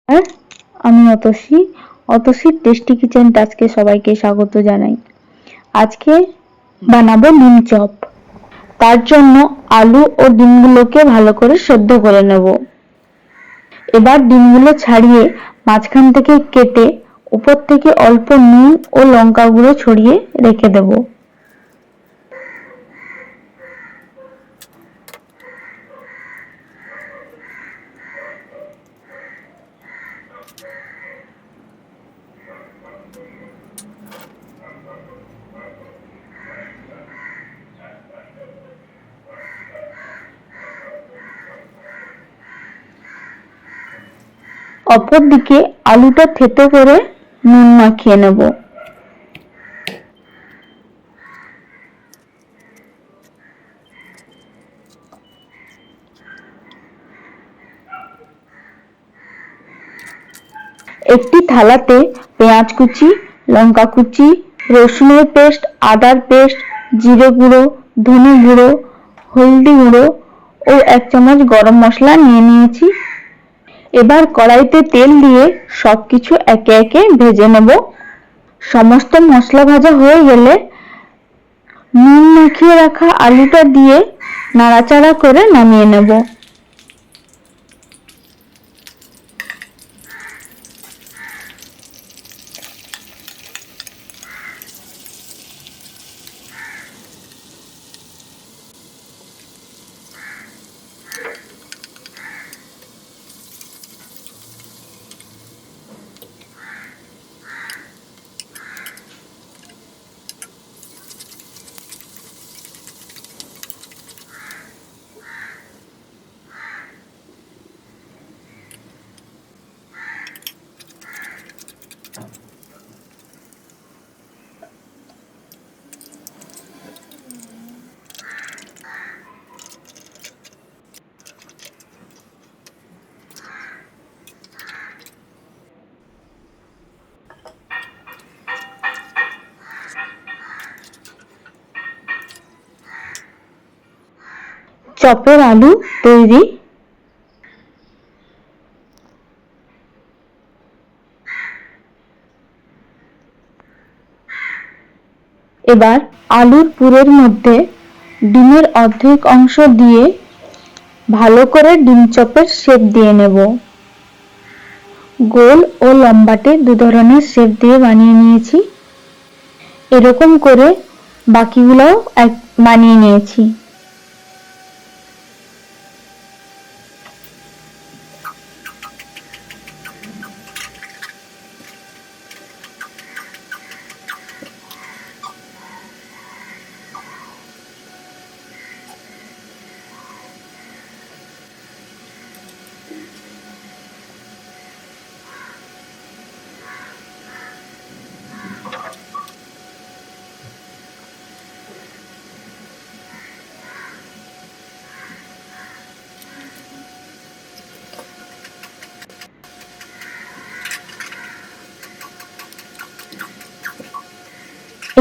আর আমি অতসীর tasty kitchen টাস্কে সবাইকে স্বাগত জানাই। আজকে বানাবো ডিম চপ। তার জন্য আলু ও ডিমগুলোকে ভালো করে সেদ্ধ করে নেব। এবার ডিমগুলো ছাড়িয়ে মাঝখান থেকে কেটে উপর থেকে অল্প নুন ও লঙ্কা গুঁড়ো ছড়িয়ে রেখে দেব। অপরদিকে আলুটা থেতো করে নুন মাখিয়ে নেব। একটি থালাতে পেঁয়াজ কুচি, লঙ্কা কুচি, রসুনের পেস্ট, আদার পেস্ট, জিরে গুঁড়ো, ধনে গুঁড়ো, হলদি গুঁড়ো ও 1 চামচ গরম মশলা নিয়ে নিয়েছি। এবার কড়াইতে তেল দিয়ে সবকিছু একে একে ভেজে নেব। সমস্ত মশলা ভাজা হয়ে গেলে নুন মাখিয়ে রাখা আলুটা দিয়ে নাড়াচাড়া করে নামিয়ে নেব। চপের আলু তৈরি। এবার আলুর পুরের মধ্যে ডিমের অর্ধেক অংশ দিয়ে ভালো করে ডিম চপের শেপ দিয়ে নেব। গোল ও লম্বাটে 2 ধরনের শেপ দিয়ে বানিয়ে নিয়েছি। এরকম করে বাকিগুলোও বানিয়ে নিয়েছি।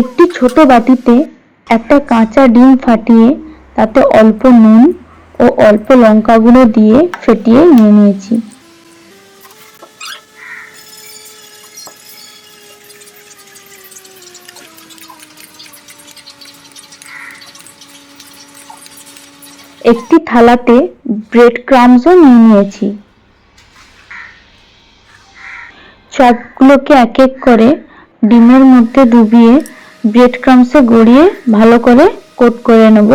একটি ছোট বাটিতে একটা কাঁচা ডিম ফাটিয়ে তাতে অল্প নুন ও অল্প লঙ্কা গুঁড়ো দিয়ে ফেটিয়ে নিয়ে নিয়েছি। একটি থালাতে ব্রেড ক্রাম্বসও নিয়ে নিয়েছি। চপগুলোকে এক এক করে ডিমের মধ্যে ডুবিয়ে ব্রেড ক্রাম্বসে গড়িয়ে ভালো করে কোট করে নেব।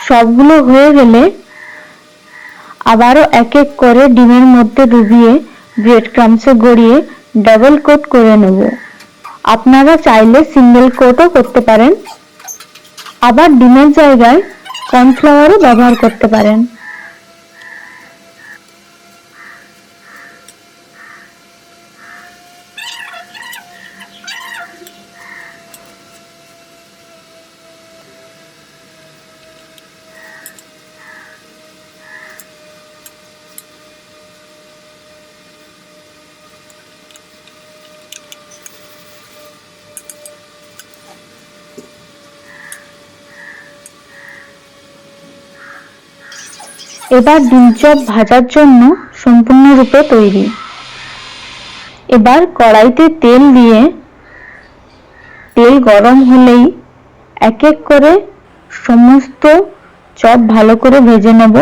সবগুলো হয়ে গেলে আবারও এক এক করে ডিমের মধ্যে ডুবিয়ে ব্রেড ক্রাম্বসে গড়িয়ে ডাবল কোট করে নেব। আপনারা চাইলে সিঙ্গেল কোটও করতে পারেন, আবার ডিমের জায়গায় কর্নফ্লাওয়ারও ব্যবহার করতে পারেন। এবার ডিম চপ ভাজার জন্য সম্পূর্ণরূপে তৈরি। এবার কড়াইতে তেল দিয়ে তেল গরম হলেই এক এক করে সমস্ত চপ ভালো করে ভেজে নেব।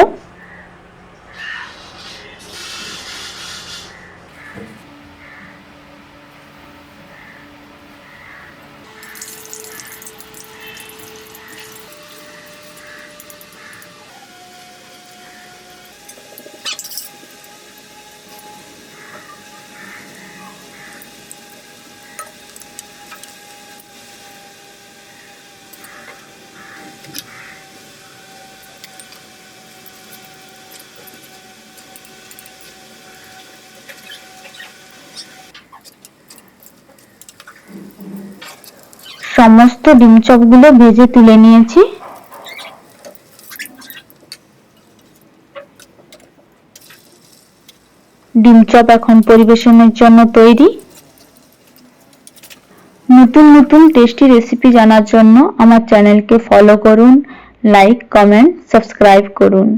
সমস্ত ডিম চপগুলো ভেজে তুলে নিয়েছি। ডিম চপ এখন পরিবেশনের জন্য তৈরি। নতুন নতুন টেস্টি রেসিপি জানার জন্য আমার চ্যানেলকে ফলো করুন, লাইক, কমেন্ট, সাবস্ক্রাইব করুন।